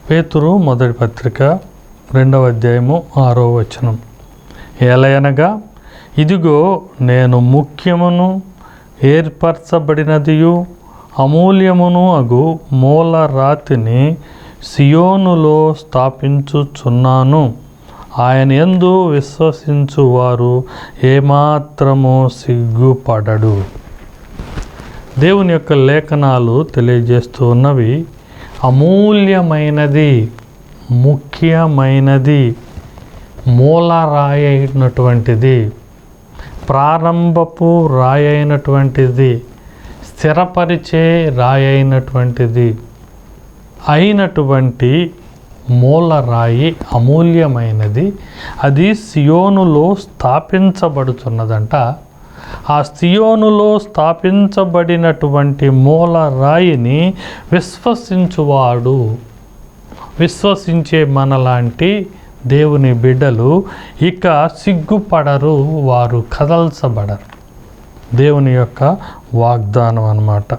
పేతురు మొదటి పత్రిక 2వ అధ్యాయము 6వ వచనం. ఏలయనగా ఇదిగో నేను ముఖ్యమును ఏర్పరచబడినదియు అమూల్యమును అగు మూల రాతిని సియోనులో స్థాపించుచున్నాను. ఆయన యందు విశ్వసించువారు ఏమాత్రము సిగ్గుపడడు. దేవుని యొక్క లేఖనాలు తెలియజేస్తూ ఉన్నవి, అమూల్యమైనది, ముఖ్యమైనది, మూల రాయి అయినటువంటిది, ప్రారంభపు రాయి అయినటువంటిది, స్థిరపరిచే రాయి అయినటువంటి మూల రాయి అమూల్యమైనది. అది సియోనులో స్థాపించబడుతున్నదంట. ఆ సియోనులో స్థాపించబడినటువంటి మూల రాయిని విశ్వసించే మనలాంటి దేవుని బిడ్డలు ఇక సిగ్గుపడరు, వారు కదల్చబడరు. దేవుని యొక్క వాగ్దానం అన్నమాట.